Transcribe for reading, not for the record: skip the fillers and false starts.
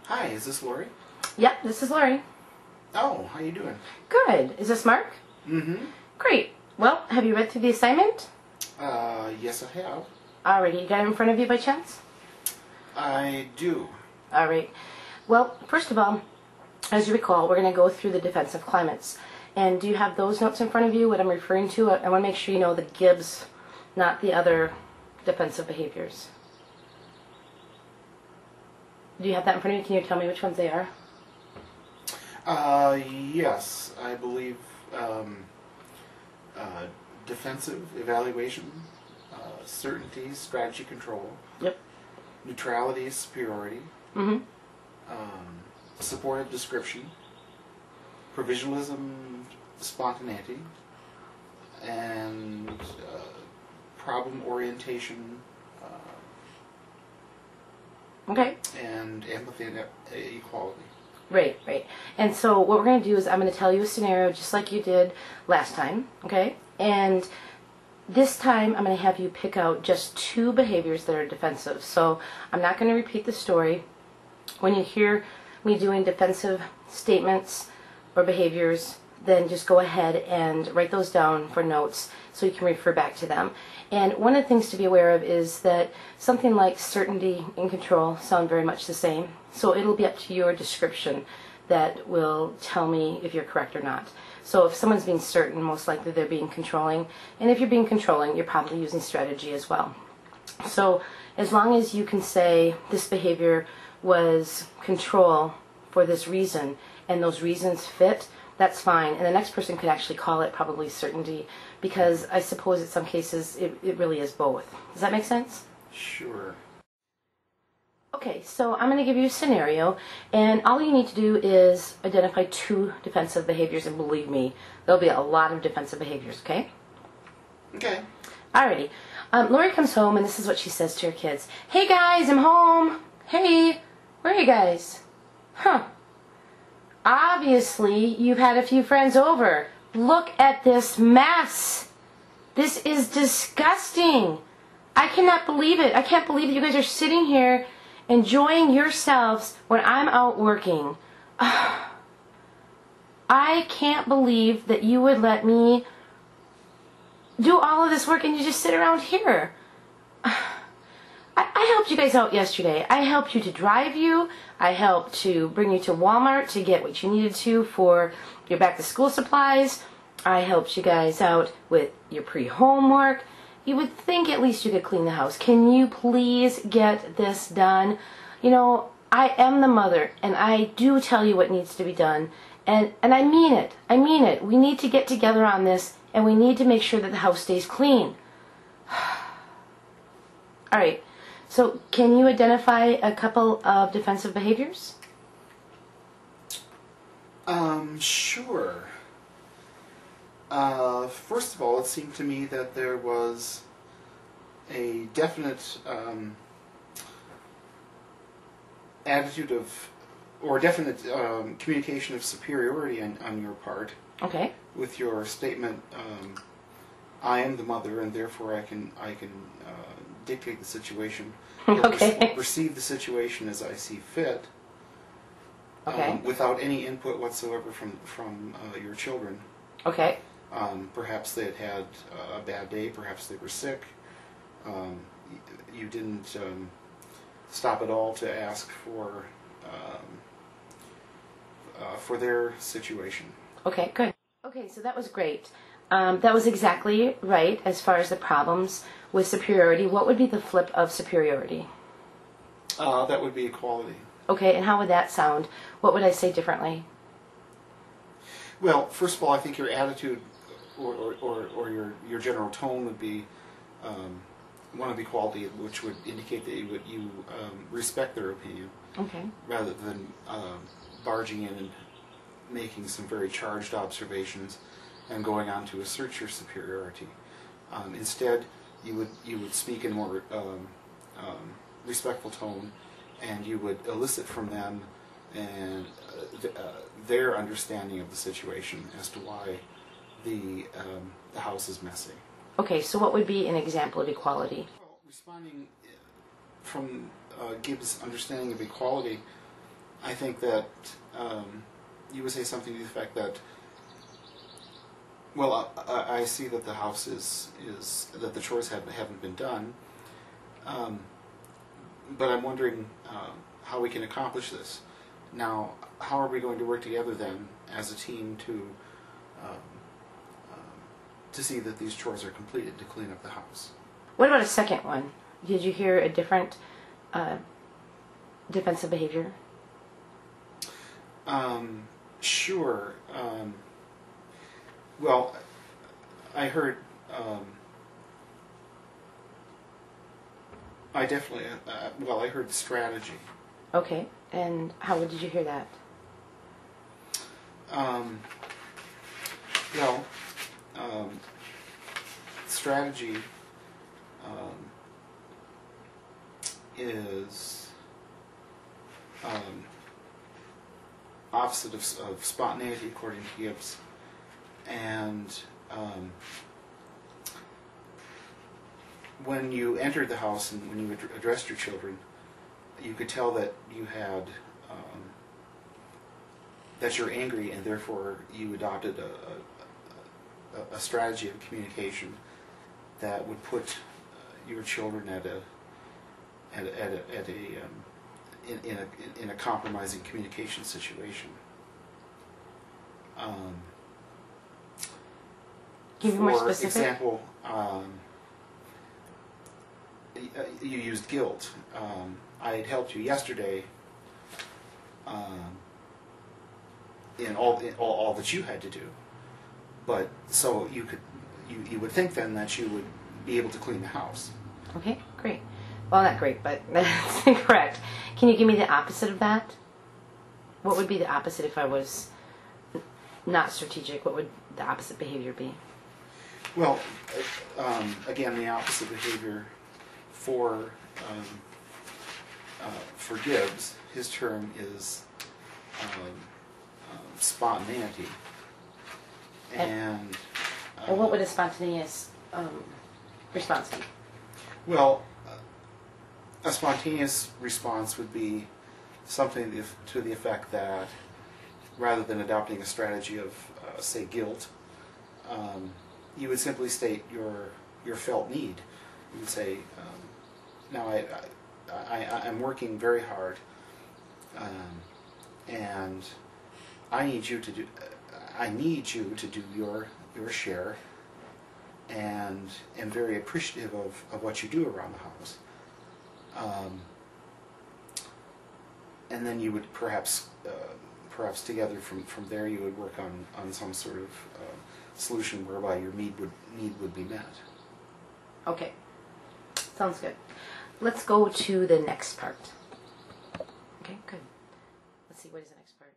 Hi, is this Lori? Yep, this is Lori. Oh, how you doing? Good. Is this Mark? Mm-hmm. Great. Well, have you read through the assignment? Yes I have. Alrighty, you got it in front of you by chance? I do. Alright. Well, first of all, as you recall, we're going to go through the defensive climates. And do you have those notes in front of you, what I'm referring to? I want to make sure you know the Gibbs, not the other defensive behaviors. Do you have that in front of you? Can you tell me which ones they are? Yes, I believe defensive evaluation, certainty, strategy, control. Yep. Neutrality, superiority. Mm-hmm. Supportive description. Provisionalism, spontaneity. And problem orientation. Okay. And empathy and equality. Right, right. And so what we're going to do is I'm going to tell you a scenario just like you did last time, okay? And this time I'm going to have you pick out just 2 behaviors that are defensive. So I'm not going to repeat the story. When you hear me doing defensive statements or behaviors, then just go ahead and write those down for notes so you can refer back to them. And one of the things to be aware of is that something like certainty and control sound very much the same. So it'll be up to your description that will tell me if you're correct or not. So if someone's being certain, most likely they're being controlling. And if you're being controlling, you're probably using strategy as well. So as long as you can say this behavior was control for this reason and those reasons fit, that's fine. And the next person could actually call it probably certainty, because I suppose in some cases it really is both. Does that make sense? Sure. Okay, so I'm going to give you a scenario, and all you need to do is identify 2 defensive behaviors, and believe me, there'll be a lot of defensive behaviors, okay? Okay. Alrighty. Lori comes home, and this is what she says to her kids. Hey guys, I'm home. Hey, where are you guys? Huh. Obviously, you've had a few friends over. Look at this mess. This is disgusting. I cannot believe it. I can't believe that you guys are sitting here enjoying yourselves when I'm out working. I can't believe that you would let me do all of this work and you just sit around here. I helped you guys out yesterday. I helped you to drive you. I helped to bring you to Walmart to get what you needed to for your back to school supplies. I helped you guys out with your pre-homework. You would think at least you could clean the house. Can you please get this done? You know, I am the mother, and I do tell you what needs to be done. And I mean it. I mean it. We need to get together on this, and we need to make sure that the house stays clean. All right. So can you identify a couple of defensive behaviors? Sure. First of all, it seemed to me that there was a definite attitude of, or definite communication of superiority on your part. Okay. With your statement, I am the mother, and therefore I can dictate the situation. Okay. Receive the situation as I see fit. Okay. Without any input whatsoever from your children. Okay. Perhaps they had a bad day. Perhaps they were sick. You didn't stop at all to ask for their situation. Okay, good. Okay, so that was great. That was exactly right as far as the problems with superiority. What would be the flip of superiority? That would be equality. Okay, and how would that sound? What would I say differently? Well, first of all, I think your attitude or your general tone would be one of equality, which would indicate that you respect their opinion. Okay. Rather than barging in and making some very charged observations and going on to assert your superiority. Instead, you would speak in a more respectful tone, and you would elicit from them and their understanding of the situation as to why the house is messy. Okay, so what would be an example of equality? Well, responding from Gibb's understanding of equality, I think that you would say something to the effect that, well, I see that the house is that the chores haven't been done, but I'm wondering how we can accomplish this. Now, how are we going to work together then as a team to see that these chores are completed, to clean up the house? What about a second one? Did you hear a different defensive behavior? Sure. Well, I heard. I definitely. Well, I heard strategy. Okay, and how did you hear that? Well, strategy is opposite of spontaneity, according to Gibbs, and when you entered the house and when you addressed your children, you could tell that you had that you're angry, and therefore you adopted a strategy of communication that would put your children in a compromising communication situation. Can you be more For specific? example, you used guilt. I had helped you yesterday in all that you had to do, but so you would think then that you would be able to clean the house. Okay, great. Well, not great, but that's incorrect. Can you give me the opposite of that? What would be the opposite if I was not strategic? What would the opposite behavior be? Well, again, the opposite behavior for Gibbs, his term is spontaneity. And what would a spontaneous response be? Well, a spontaneous response would be something to the effect that rather than adopting a strategy of, say, guilt, you would simply state your felt need. You would say, now I'm working very hard, and I need you to do your share, and am very appreciative of what you do around the house. And then you would perhaps together from there you would work on some sort of solution whereby your need would be met. Okay, sounds good. Let's go to the next part. Okay, good. Let's see, what is the next part?